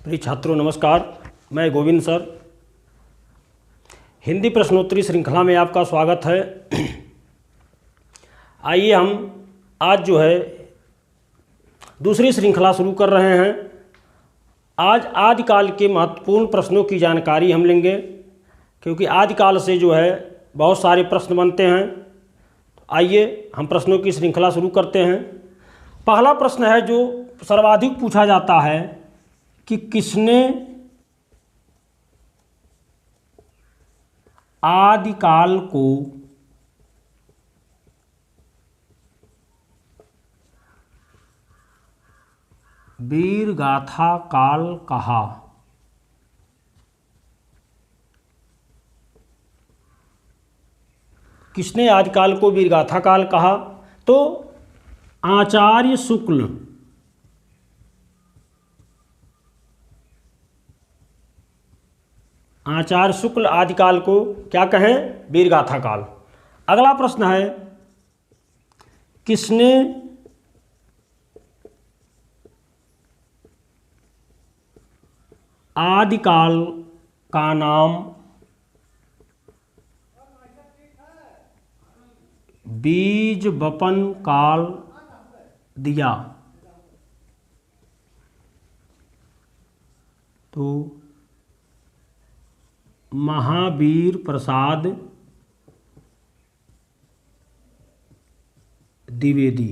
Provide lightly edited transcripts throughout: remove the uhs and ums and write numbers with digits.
प्रिय छात्रों नमस्कार, मैं गोविंद सर। हिंदी प्रश्नोत्तरी श्रृंखला में आपका स्वागत है। आइए हम आज जो है दूसरी श्रृंखला शुरू कर रहे हैं। आज आदिकाल के महत्वपूर्ण प्रश्नों की जानकारी हम लेंगे, क्योंकि आदिकाल से जो है बहुत सारे प्रश्न बनते हैं। आइए हम प्रश्नों की श्रृंखला शुरू करते हैं। पहला प्रश्न है जो सर्वाधिक पूछा जाता है कि किसने आदिकाल को वीरगाथा काल कहा। किसने आदिकाल को वीरगाथा काल कहा? तो आचार्य शुक्ल आदिकाल को क्या कहें? वीरगाथा काल। अगला प्रश्न है किसने आदिकाल का नाम बीज वपन काल दिया? तो महावीर प्रसाद द्विवेदी।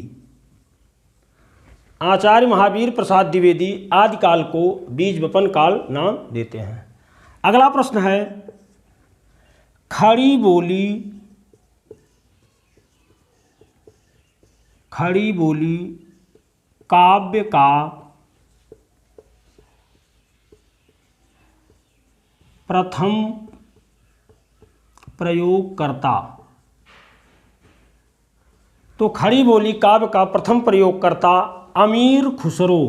आचार्य महावीर प्रसाद द्विवेदी आदिकाल को बीज वपन काल नाम देते हैं। अगला प्रश्न है खड़ी बोली काव्य का प्रथम प्रयोगकर्ता। तो खड़ी बोली काव्य का प्रथम प्रयोगकर्ता अमीर खुसरो।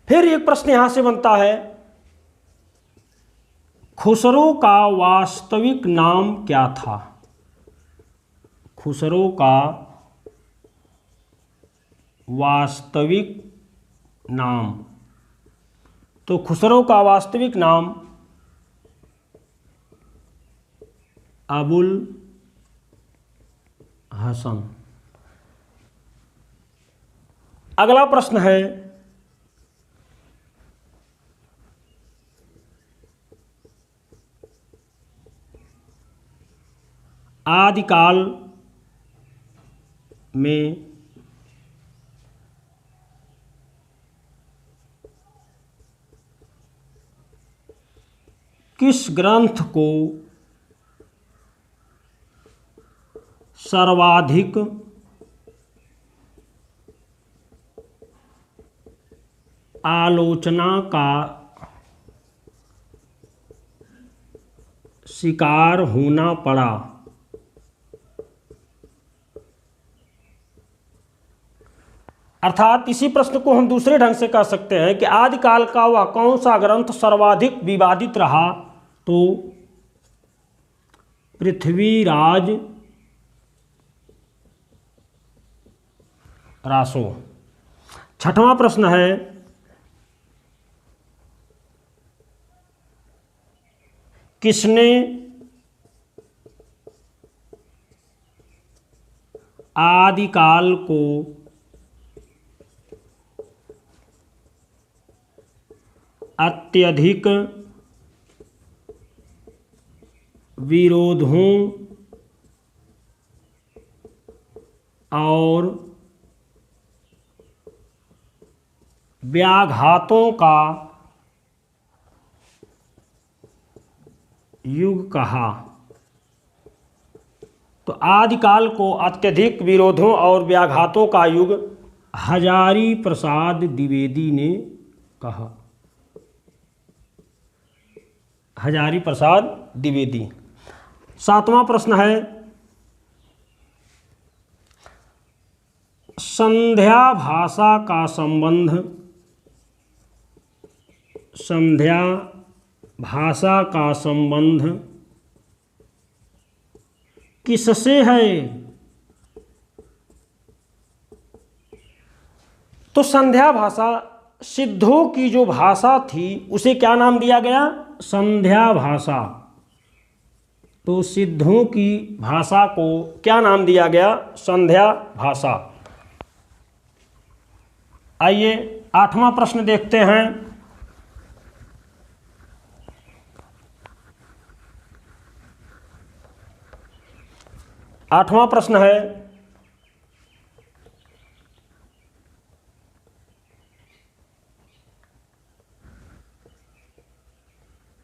फिर एक प्रश्न यहां से बनता है, खुसरो का वास्तविक नाम क्या था? खुसरो का वास्तविक नाम। तो खुसरो का वास्तविक नाम अबुल हसन। अगला प्रश्न है आदिकाल में किस ग्रंथ को सर्वाधिक आलोचना का शिकार होना पड़ा? अर्थात इसी प्रश्न को हम दूसरे ढंग से कह सकते हैं कि आदिकाल का वह कौन सा ग्रंथ सर्वाधिक विवादित रहा? तो पृथ्वीराज रासो। छठवां प्रश्न है किसने आदिकाल को अत्यधिक विरोधों और व्याघातों का युग कहा? तो आदिकाल को अत्यधिक विरोधों और व्याघातों का युग हजारी प्रसाद द्विवेदी ने कहा। हजारी प्रसाद द्विवेदी। सातवां प्रश्न है संध्या भाषा का संबंध किससे है? तो संध्या भाषा सिद्धों की जो भाषा थी उसे क्या नाम दिया गया? संध्या भाषा। तो सिद्धों की भाषा को क्या नाम दिया गया? संध्या भाषा। आइए 8वां प्रश्न देखते हैं। आठवां प्रश्न है,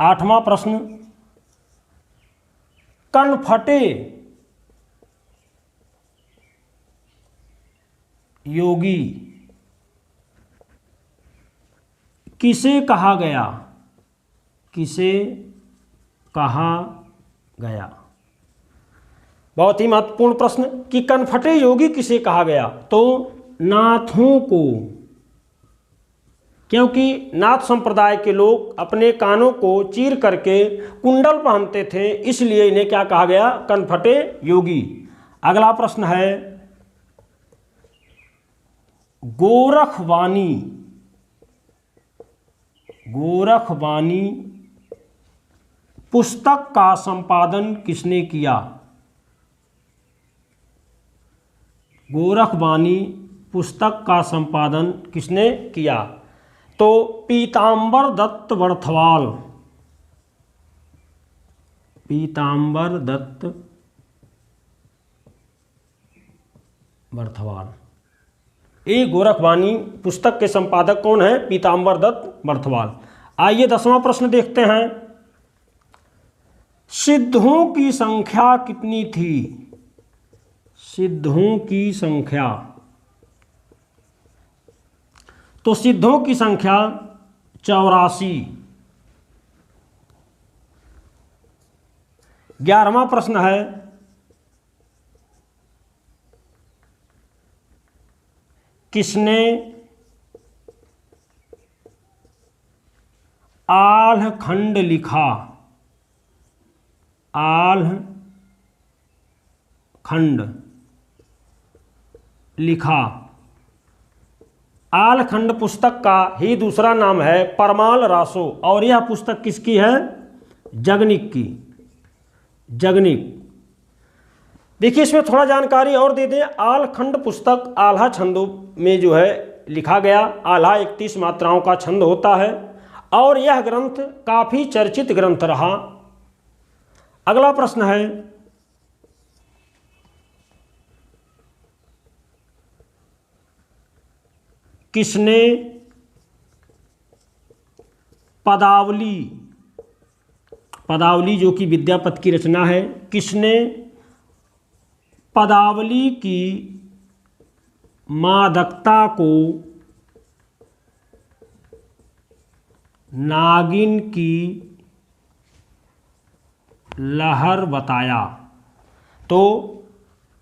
आठवां प्रश्न, कनफटे योगी किसे कहा गया? किसे कहा गया? बहुत ही महत्वपूर्ण प्रश्न कि कनफटे योगी किसे कहा गया? तो नाथों को, क्योंकि नाथ संप्रदाय के लोग अपने कानों को चीर करके कुंडल पहनते थे, इसलिए इन्हें क्या कहा गया? कनफटे योगी। अगला प्रश्न है, गोरखवाणी, गोरखवाणी पुस्तक का संपादन किसने किया? गोरखवाणी पुस्तक का संपादन किसने किया? तो पीताम्बर दत्त बर्थवाल, पीताम्बर दत्त बर्थवाल। ये गोरखवाणी पुस्तक के संपादक कौन है? पीताम्बर दत्त बर्थवाल। आइए 10वां प्रश्न देखते हैं, सिद्धों की संख्या कितनी थी? सिद्धों की संख्या, तो सिद्धों की संख्या 84। 11वां प्रश्न है, किसने आल्ह खंड लिखा? आल्ह खंड लिखा। आल्ह खंड पुस्तक का ही दूसरा नाम है परमाल रासो, और यह पुस्तक किसकी है? जगनिक की। जगनिक। देखिए इसमें थोड़ा जानकारी और दे दें। आल्ह खंड पुस्तक आल्हा छंदों में जो है लिखा गया। आल्हा 31 मात्राओं का छंद होता है और यह ग्रंथ काफी चर्चित ग्रंथ रहा। अगला प्रश्न है, किसने पदावली, पदावली जो कि विद्यापति की रचना है, किसने पदावली की मादकता को नागिन की लहर बताया? तो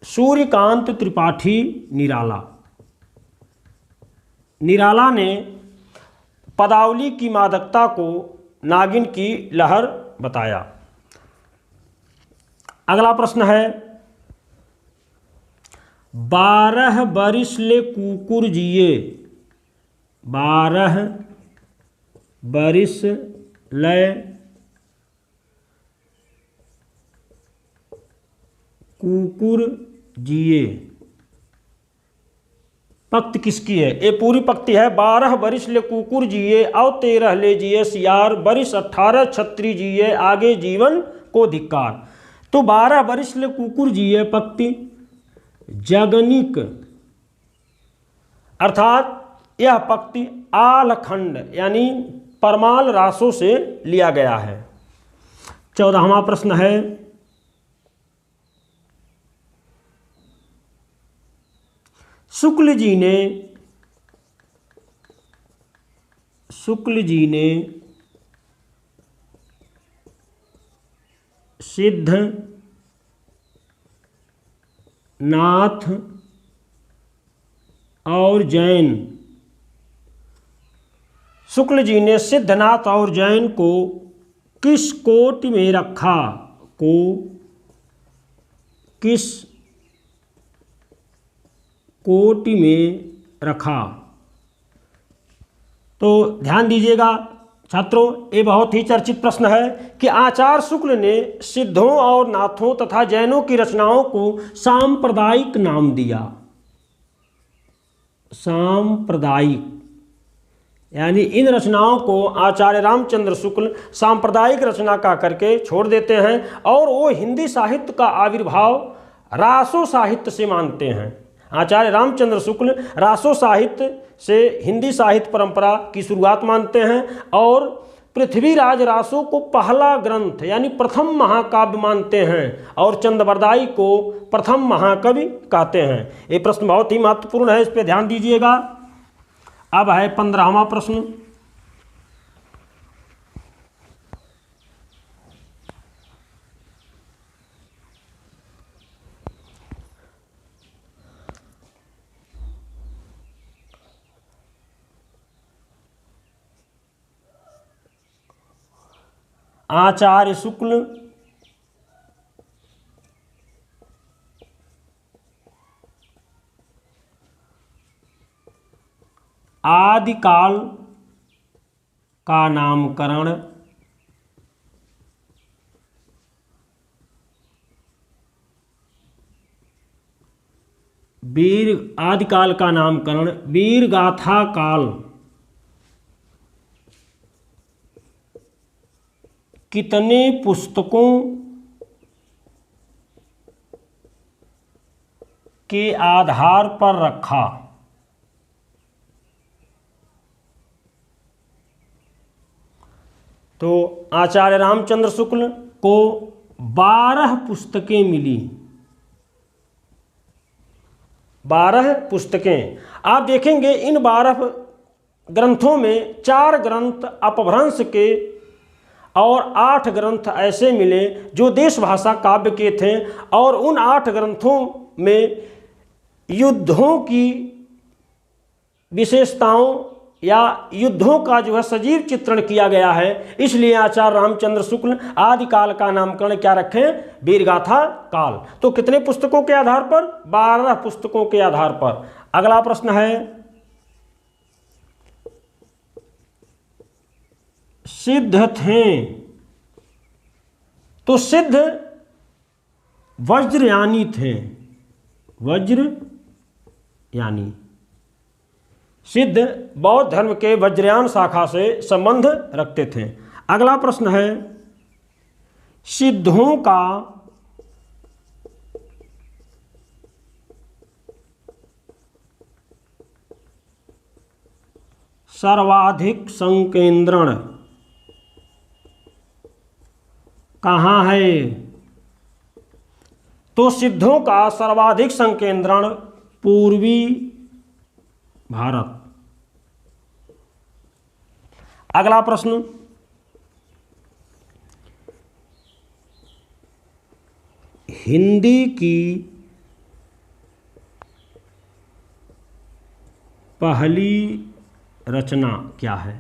सूर्यकांत त्रिपाठी निराला। निराला ने पदावली की मादकता को नागिन की लहर बताया। अगला प्रश्न है, 12 बरिस ले कुकुर जिए, 12 बरिस ले कुकुर जिए, पंक्ति किसकी है? ये पूरी पंक्ति है, 12 बरिस ले कुकुर जिए और 13 ले जिए सियार, बरिस 18 छत्री जिए आगे जीवन को धिक्कार। तो 12 बरिस ले कुकुर जिए पंक्ति जगनिक, अर्थात यह पंक्ति आलखंड यानी परमाल रासों से लिया गया है। 14वां प्रश्न है, शुक्ल जी ने सिद्ध नाथ और जैन, शुक्ल जी ने सिद्धनाथ और जैन को किस कोटि में रखा? को किस कोटि में रखा? तो ध्यान दीजिएगा छात्रों, ये बहुत ही चर्चित प्रश्न है कि आचार्य शुक्ल ने सिद्धों और नाथों तथा जैनों की रचनाओं को सांप्रदायिक नाम दिया। सांप्रदायिक यानी इन रचनाओं को आचार्य रामचंद्र शुक्ल सांप्रदायिक रचना का करके छोड़ देते हैं और वो हिंदी साहित्य का आविर्भाव रासो साहित्य से मानते हैं। आचार्य रामचंद्र शुक्ल रासो साहित्य से हिंदी साहित्य परंपरा की शुरुआत मानते हैं और पृथ्वीराज रासो को पहला ग्रंथ यानी प्रथम महाकाव्य मानते हैं और चंद्रबरदाई को प्रथम महाकवि कहते हैं। ये प्रश्न बहुत ही महत्वपूर्ण है, इस पर ध्यान दीजिएगा। अब है 15वां प्रश्न। आचार्य शुक्ल आदिकाल का नामकरण आदिकाल का नामकरण वीरगाथा काल कितने पुस्तकों के आधार पर रखा? तो आचार्य रामचंद्र शुक्ल को 12 पुस्तकें मिली। 12 पुस्तकें। आप देखेंगे इन 12 ग्रंथों में 4 ग्रंथ अपभ्रंश के और 8 ग्रंथ ऐसे मिले जो देश भाषा काव्य के थे और उन 8 ग्रंथों में युद्धों की विशेषताओं या युद्धों का जो है सजीव चित्रण किया गया है। इसलिए आचार्य रामचंद्र शुक्ल आदिकाल का नामकरण क्या रखें? वीरगाथा काल। तो कितने पुस्तकों के आधार पर? 12 पुस्तकों के आधार पर। अगला प्रश्न है, सिद्ध थे तो सिद्ध वज्रयानी थे। वज्रयानी सिद्ध बौद्ध धर्म के वज्रयान शाखा से संबंध रखते थे। अगला प्रश्न है, सिद्धों का सर्वाधिक संकेंद्रण कहाँ है? तो सिद्धों का सर्वाधिक संकेंद्रण पूर्वी भारत। अगला प्रश्न, हिंदी की पहली रचना क्या है?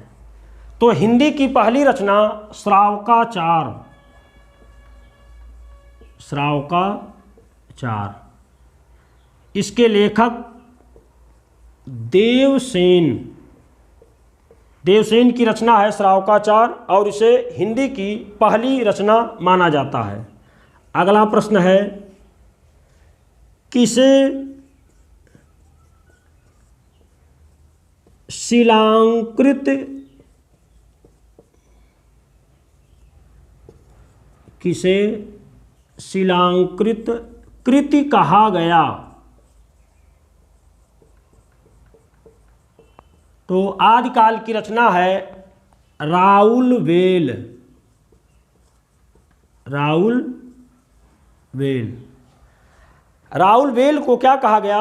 तो हिंदी की पहली रचना श्रावकाचार। इसके लेखक देवसेन की रचना है श्रावकाचार और इसे हिंदी की पहली रचना माना जाता है। अगला प्रश्न है, किसे शिलांकृत कृति कहा गया? तो आदिकाल की रचना है राउलवेल। राउलवेल को क्या कहा गया?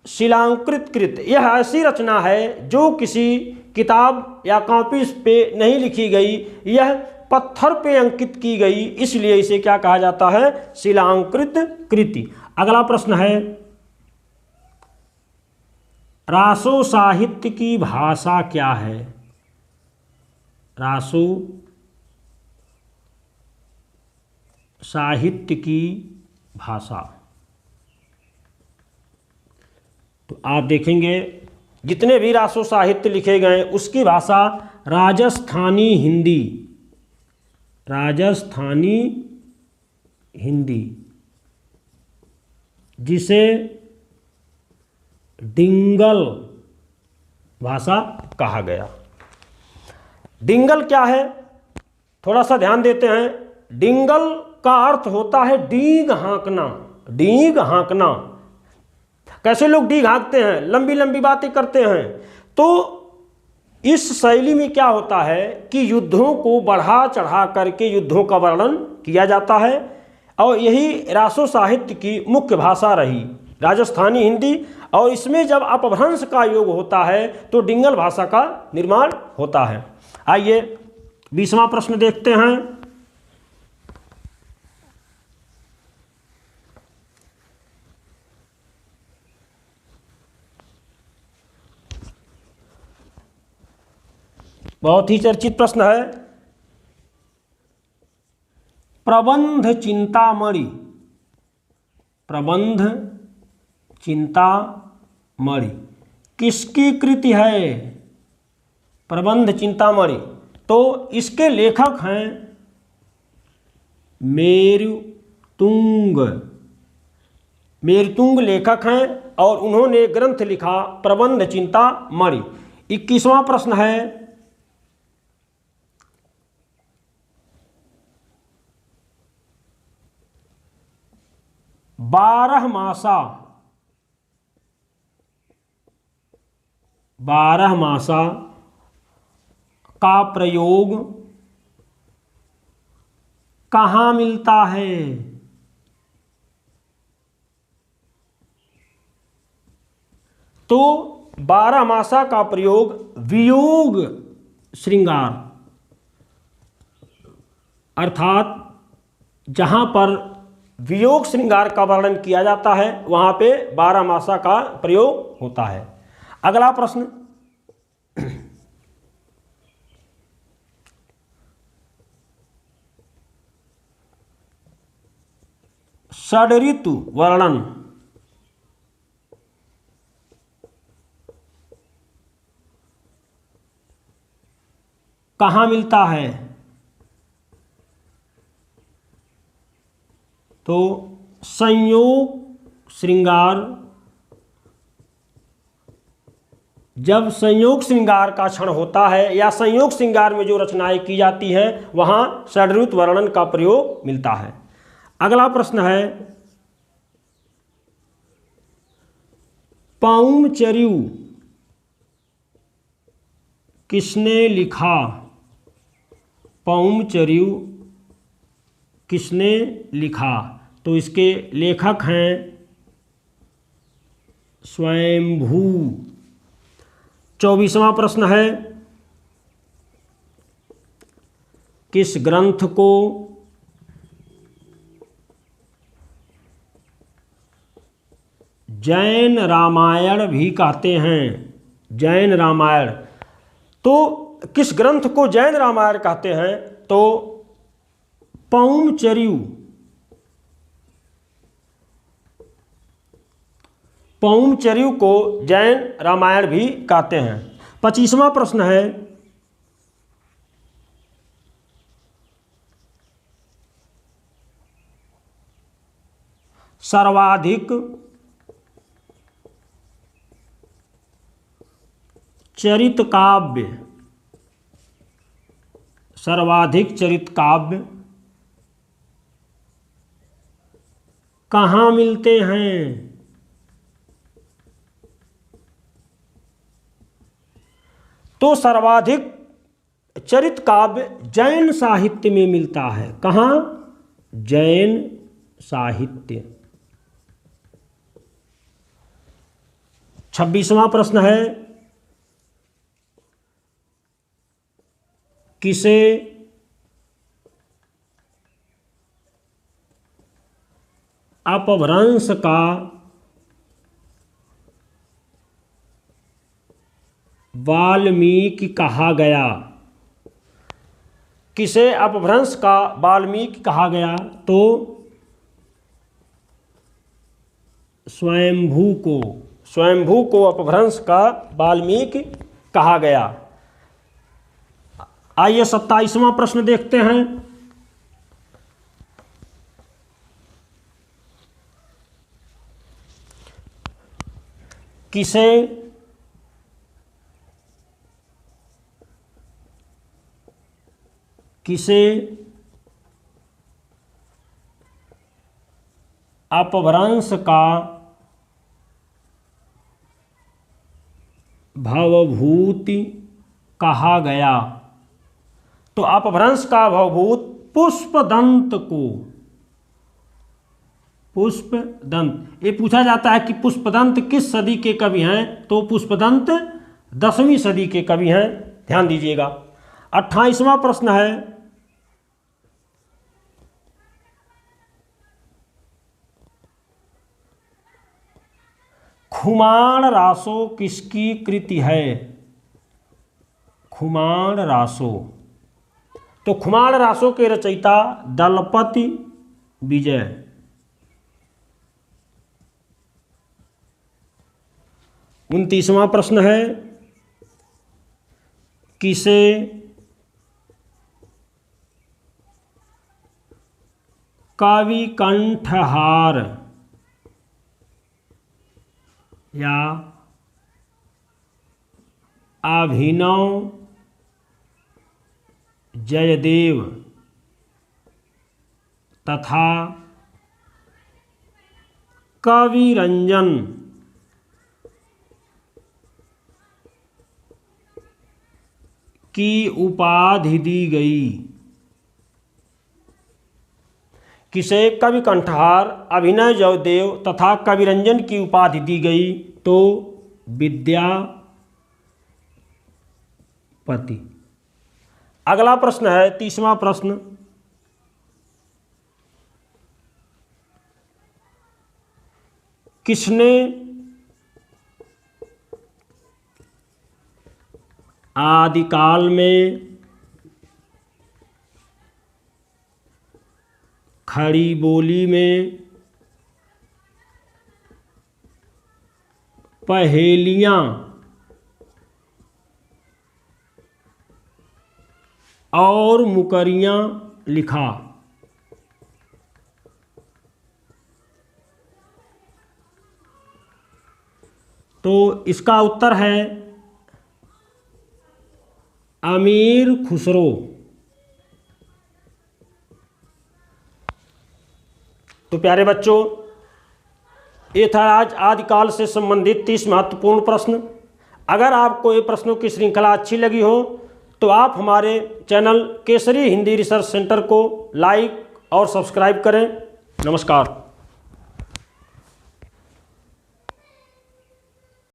शिलांकृत कृत। यह ऐसी रचना है जो किसी किताब या कॉपी पे नहीं लिखी गई, यह पत्थर पे अंकित की गई, इसलिए इसे क्या कहा जाता है? शिलांकृत कृति। अगला प्रश्न है, रासो साहित्य की भाषा क्या है? रासो साहित्य की भाषा तो आप देखेंगे जितने भी रासो साहित्य लिखे गए उसकी भाषा राजस्थानी हिंदी, राजस्थानी हिंदी, जिसे डिंगल भाषा कहा गया। डिंगल क्या है, थोड़ा सा ध्यान देते हैं। डिंगल का अर्थ होता है डींग हाँकना, डींग हाँकना। कैसे लोग डींग हाँकते हैं, लंबी लंबी बातें करते हैं। तो इस शैली में क्या होता है कि युद्धों को बढ़ा चढ़ा करके युद्धों का वर्णन किया जाता है, और यही रासो साहित्य की मुख्य भाषा रही, राजस्थानी हिंदी। और इसमें जब अपभ्रंश का योग होता है तो डिंगल भाषा का निर्माण होता है। आइए 20वां प्रश्न देखते हैं। बहुत ही चर्चित प्रश्न है। प्रबंध चिंतामणि, प्रबंध चिंतामणि किसकी कृति है? प्रबंध चिंतामणि, तो इसके लेखक हैं मेरुतुंग, मेरुतुंग लेखक हैं और उन्होंने ग्रंथ लिखा प्रबंध चिंतामणि। 21वां प्रश्न है। बारहमासा, बारहमासा का प्रयोग कहाँ मिलता है? तो बारहमासा का प्रयोग वियोग श्रृंगार, अर्थात जहाँ पर वियोग श्रृंगार का वर्णन किया जाता है वहाँ पे बारहमासा का प्रयोग होता है। अगला प्रश्न, षड्ऋतु वर्णन कहाँ मिलता है? तो संयोग श्रृंगार, जब संयोग श्रृंगार का क्षण होता है या संयोग श्रृंगार में जो रचनाएं की जाती हैं वहाँ षड्ऋतु वर्णन का प्रयोग मिलता है। अगला प्रश्न है। पौमचर्यु किसने लिखा? पौमचर्यु किसने लिखा? तो इसके लेखक हैं स्वयंभू। 24वां प्रश्न है। किस ग्रंथ को जैन रामायण भी कहते हैं? जैन रामायण, तो किस ग्रंथ को जैन रामायण कहते हैं? तो पौमचर्यु, पौमचर्यु को जैन रामायण भी कहते हैं। 25वां प्रश्न है। सर्वाधिक चरित काव्य, सर्वाधिक चरित काव्य कहाँ मिलते हैं? तो सर्वाधिक चरित काव्य जैन साहित्य में मिलता है। कहाँ? जैन साहित्य। 26वां प्रश्न है। किसे अपभ्रंश का वाल्मीकि कहा गया? किसे अपभ्रंश का वाल्मीकि कहा गया? तो स्वयंभू को, स्वयंभू को अपभ्रंश का वाल्मीकि कहा गया। आइए 27वां प्रश्न देखते हैं। किसे अपभ्रंश का भवभूति कहा गया? तो अपभ्रंश का भवभूत पुष्पदंत को, पुष्पदंत, ये पूछा जाता है कि पुष्पदंत किस सदी के कवि हैं? तो पुष्पदंत 10वीं सदी के कवि हैं, ध्यान दीजिएगा। 28वां प्रश्न है, खुमाण रासो किसकी कृति है? खुमाण रासो, तो खुमाण रासो के रचयिता दलपति विजय। 29वां प्रश्न है, किसे कवि कंठहार या अभिनव जयदेव तथा कवि रंजन की उपाधि दी गई? किसे कवि कंठहार, अभिनव जयदेव तथा कविरंजन की उपाधि दी गई? तो विद्यापति। अगला प्रश्न है 30वां प्रश्न, किसने आदिकाल में खड़ी बोली में पहेलियां और मुकरियां लिखा? तो इसका उत्तर है अमीर खुसरो। तो प्यारे बच्चों, ये था आज आदिकाल से संबंधित 30 महत्वपूर्ण प्रश्न। अगर आपको ये प्रश्नों की श्रृंखला अच्छी लगी हो तो आप हमारे channel Kesari Hindi research centre को लाइक और सब्सक्राइब करें। नमस्कार।